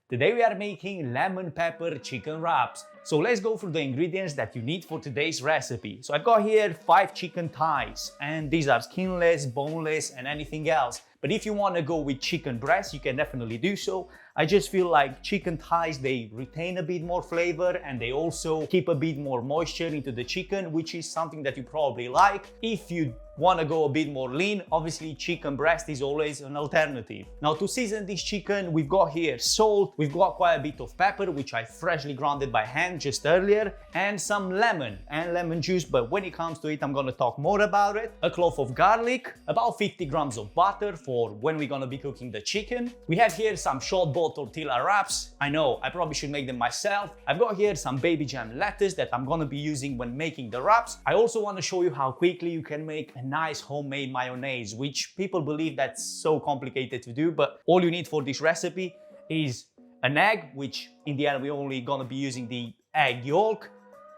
Today we are making lemon pepper chicken wraps. So let's go through the ingredients that you need for today's recipe. So I've got here 5 chicken thighs, and these are skinless, boneless, and anything else. But if you want to go with chicken breast, you can definitely do so. I just feel like chicken thighs, they retain a bit more flavor and they also keep a bit more moisture into the chicken, which is something that you probably like. If you want to go a bit more lean, obviously chicken breast is always an alternative. Now to season this chicken, we've got here salt, we've got quite a bit of pepper, which I freshly grounded by hand just earlier, and some lemon and lemon juice, but when it comes to it, I'm gonna talk more about it. A clove of garlic, about 50 grams of butter for when we're gonna be cooking the chicken. We have here some short bowl tortilla wraps. I know, I probably should make them myself. I've got here some baby jam lettuce that I'm gonna be using when making the wraps. I also want to show you how quickly you can make a nice homemade mayonnaise, which people believe that's so complicated to do, but all you need for this recipe is an egg, which in the end we're only gonna be using the egg yolk,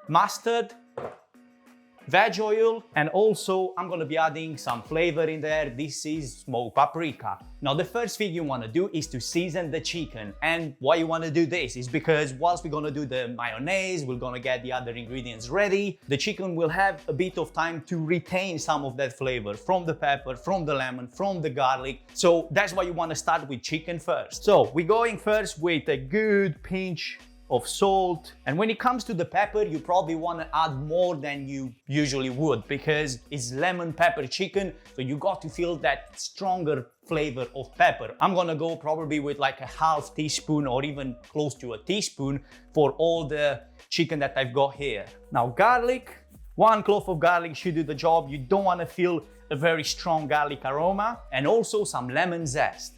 mustard, veg oil, and also I'm gonna be adding some flavor in there. This is smoked paprika. Now the first thing you wanna do is to season the chicken, and why you wanna do this is because whilst we're gonna do the mayonnaise, we're gonna get the other ingredients ready, the chicken will have a bit of time to retain some of that flavor from the pepper, from the lemon, from the garlic. So that's why you wanna start with chicken first. So we're going first with a good pinch of salt, and when it comes to the pepper, you probably want to add more than you usually would because it's lemon pepper chicken, so you got to feel that stronger flavor of pepper. I'm gonna go probably with like a half teaspoon or even close to a teaspoon for all the chicken that I've got here. Now garlic, 1 clove of garlic should do the job. You don't want to feel a very strong garlic aroma, and also some lemon zest.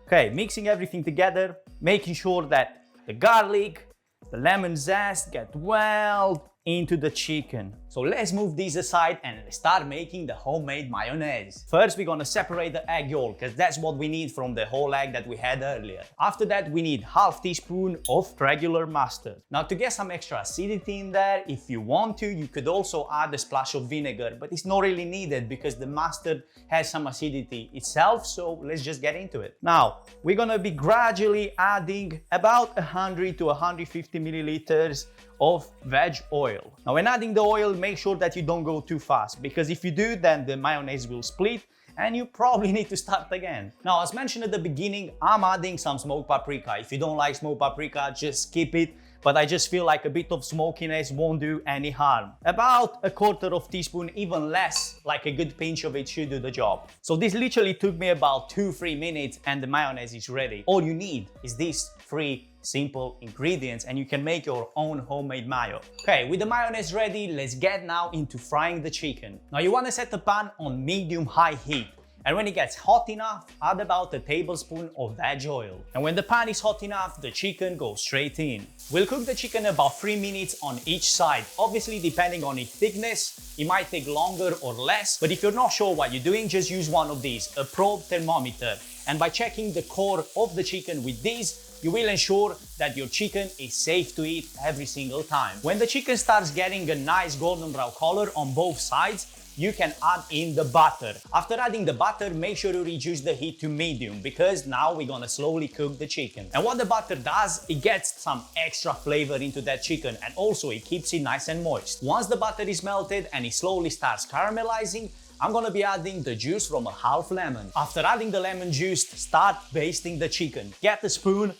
Okay, mixing everything together, making sure that the garlic, the lemon zest get well into the chicken. So let's move these aside and start making the homemade mayonnaise. First, we're gonna separate the egg yolk because that's what we need from the whole egg that we had earlier. After that, we need half teaspoon of regular mustard. Now to get some extra acidity in there, if you want to, you could also add a splash of vinegar, but it's not really needed because the mustard has some acidity itself, so let's just get into it. Now, we're gonna be gradually adding about 100 to 150 milliliters of veg oil. Now when adding the oil, make sure that you don't go too fast, because if you do, then the mayonnaise will split and you probably need to start again. Now, as mentioned at the beginning, I'm adding some smoked paprika. If you don't like smoked paprika, just skip it, but I just feel like a bit of smokiness won't do any harm. About a quarter of teaspoon, even less, like a good pinch of it should do the job. So this literally took me about 2-3 minutes and the mayonnaise is ready. All you need is these 3 simple ingredients and you can make your own homemade mayo. Okay, with the mayonnaise ready, let's get now into frying the chicken. Now you want to set the pan on medium-high heat, and when it gets hot enough, add about a tablespoon of veg oil. And when the pan is hot enough, the chicken goes straight in. We'll cook the chicken about 3 minutes on each side. Obviously, depending on its thickness, it might take longer or less, but if you're not sure what you're doing, just use one of these, a probe thermometer. And by checking the core of the chicken with these, you will ensure that your chicken is safe to eat every single time. When the chicken starts getting a nice golden brown color on both sides, you can add in the butter. After adding the butter, make sure you reduce the heat to medium because now we're gonna slowly cook the chicken. And what the butter does, it gets some extra flavor into that chicken, and also it keeps it nice and moist. Once the butter is melted and it slowly starts caramelizing, I'm gonna be adding the juice from a half lemon. After adding the lemon juice, start basting the chicken. Get a spoon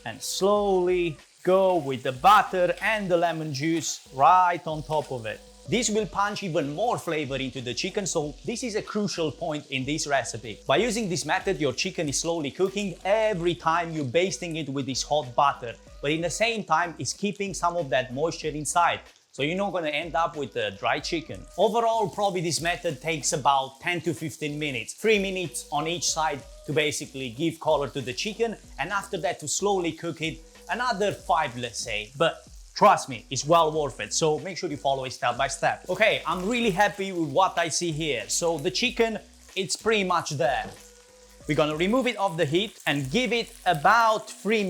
and slowly go with the butter and the lemon juice right on top of it. This will punch even more flavor into the chicken, so this is a crucial point in this recipe. By using this method, your chicken is slowly cooking every time you're basting it with this hot butter, but in the same time, it's keeping some of that moisture inside, so you're not gonna end up with a dry chicken. Overall, probably this method takes about 10 to 15 minutes, 3 minutes on each side to basically give color to the chicken, and after that to slowly cook it, another 5, let's say, but trust me, it's well worth it, so make sure you follow it step by step. Okay, I'm really happy with what I see here. So the chicken, it's pretty much there. We're gonna remove it off the heat and give it about 3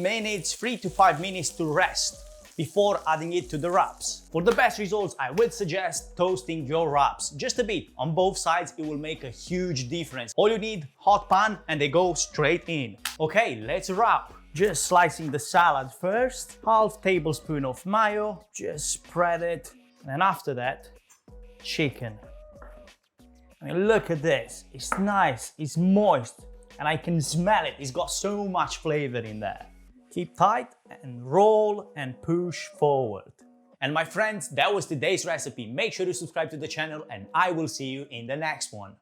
to 5 minutes to rest. before adding it to the wraps. For the best results, I would suggest toasting your wraps just a bit on both sides. It will make a huge difference. All you need, hot pan, and they go straight in. Okay, let's wrap. Just slicing the salad first, half tablespoon of mayo, just spread it, and after that, chicken. I mean, look at this, it's nice, it's moist, and I can smell it, it's got so much flavor in there. Keep tight and roll and push forward. And my friends, that was today's recipe. Make sure to subscribe to the channel and I will see you in the next one.